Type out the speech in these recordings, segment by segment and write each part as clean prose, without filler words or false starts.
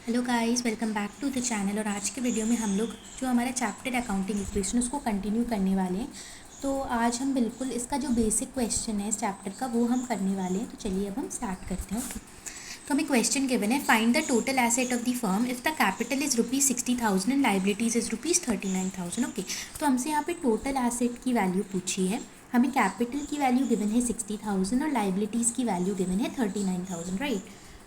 Hello guys, welcome back to the channel. और आज के वीडियो में हम लोग जो हमारा चैप्टर अकाउंटिंग इक्वेशन उसको कंटिन्यू करने वाले हैं। तो आज हम बिल्कुल इसका जो बेसिक क्वेश्चन है इस चैप्टर का वो हम करने वाले हैं। तो चलिए अब हम स्टार्ट करते हैं। ओके, तो हमें क्वेश्चन गिवन है, find the total asset of the firm if the capital is ₹60,000 and liabilities is ₹39,000। Okay, तो हमसे यहाँ पे टोटल एसेट की वैल्यू पूछी है। हमें कैपिटल की वैल्यू गिवन है 60,000 और लाइबिलिटीज़ की वैल्यू गिवन है 39,000, राइट।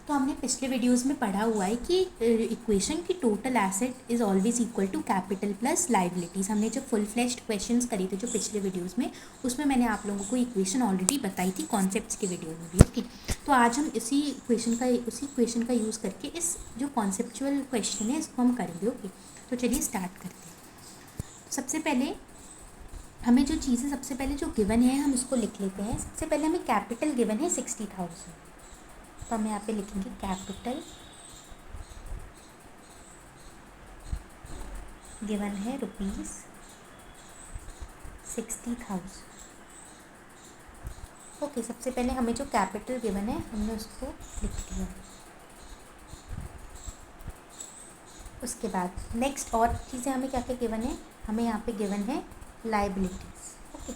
तो हमने पिछले वीडियोस में पढ़ा हुआ है कि इक्वेशन की total asset is always equal to capital plus liabilities. हमने जो फुल फ्लेश्ड क्वेश्चंस करे थे जो पिछले वीडियोस में, उसमें मैंने आप लोगों को इक्वेशन ऑलरेडी बताई थी कॉन्सेप्ट्स के वीडियो में भी। ओके, तो आज हम उसी क्वेश्चन का यूज़ करके इस जो कॉन्सेप्चुअल क्वेश्चन है इसको हम करेंगे। ओके, तो चलिए स्टार्ट करते हैं। सबसे पहले हमें जो चीज़ें सबसे पहले जो गिवन है हम उसको लिख लेते हैं। सबसे पहले हमें कैपिटल गिवन है 60,000, तो हम यहाँ पे लिखेंगे कैपिटल गिवन है ₹60,000। ओके, सबसे पहले हमें जो कैपिटल गिवन है हमने उसको लिख दिया। उसके बाद नेक्स्ट और चीज़ें हमें क्या क्या गिवन है, हमें यहाँ पे गिवन है लाइबिलिटीज़। ओके,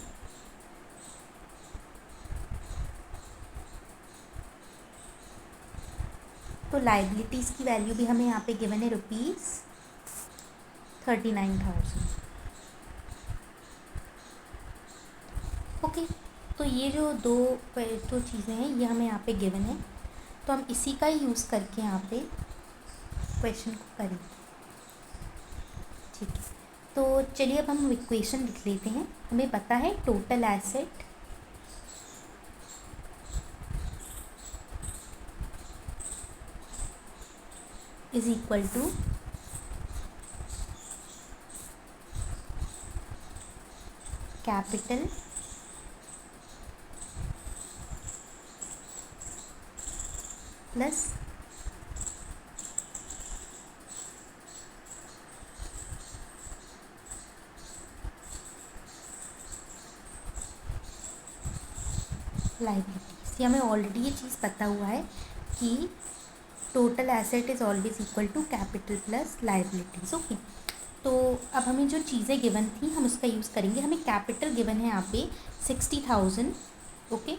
तो लाइबिलिटीज़ की वैल्यू भी हमें यहाँ पे गिवन है ₹39,000। ओके, तो ये जो दो चीज़ें हैं ये हमें यहाँ पे गिवन है, तो हम इसी का ही यूज़ करके यहाँ पे क्वेश्चन को करेंगे। ठीक है, तो चलिए अब हम इक्वेशन लिख लेते हैं। हमें पता है total asset is equal to capital plus liabilities. ये हमें ऑलरेडी ये चीज़ पता हुआ है कि total asset is always equal to capital plus liabilities. Okay, तो अब हमें जो चीज़ें गिवन थी हम उसका यूज़ करेंगे। हमें कैपिटल गिवन है यहाँ पे 60,000। ओके,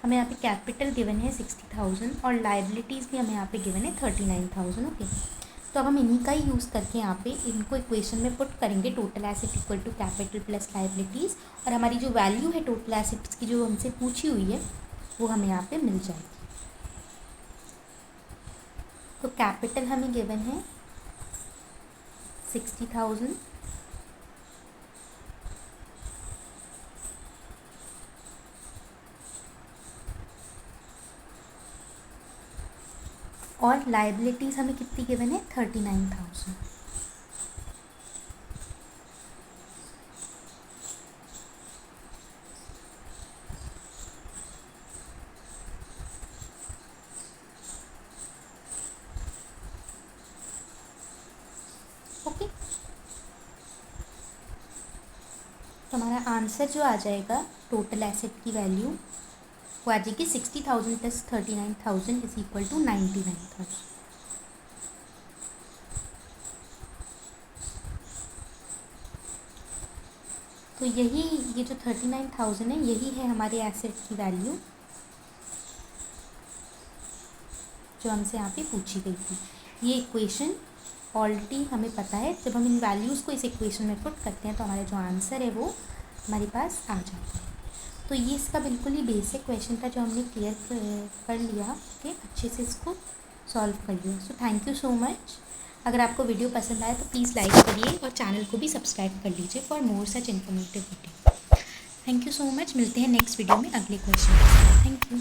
हमें यहाँ पे कैपिटल गिवन है 60,000 और लाइबिलिटीज़ भी हमें यहाँ पे गिवन है 39,000। ओके, तो अब हम इन्हीं का ही यूज़ करके यहाँ पे इनको इक्वेशन में पुट करेंगे, total asset equal to capital plus liabilities, और हमारी जो वैल्यू है टोटल एसेट्स की जो हमसे पूछी हुई है वो हमें यहाँ पे मिल जाएगी। तो कैपिटल हमें गिवन है 60,000 और लाइबिलिटीज़ हमें कितनी गिवन है 39,000। ओके, तो हमारा आंसर जो आ जाएगा टोटल एसेट की वैल्यू वो आ जाएगी 60,000 प्लस 39,000 इज इक्वल टू 99,000। तो यही ये जो 39,000 है यही है हमारे एसेट की वैल्यू जो हमसे यहाँ पे पूछी गई थी। ये इक्वेशन ऑलरेडी हमें पता है, जब हम इन वैल्यूज़ को इस इक्वेशन में पुट करते हैं तो हमारा जो आंसर है वो हमारे पास आ जाता है। तो ये इसका बिल्कुल ही बेसिक क्वेश्चन था जो हमने क्लियर कर लिया। ओके, अच्छे से इसको सॉल्व कर लिया। So thank you so much. अगर आपको वीडियो पसंद आए तो प्लीज़ लाइक करिए और चैनल को भी सब्सक्राइब कर लीजिए for more such informative video. Thank you so much. मिलते हैं नेक्स्ट वीडियो में अगले क्वेश्चन। Thank you.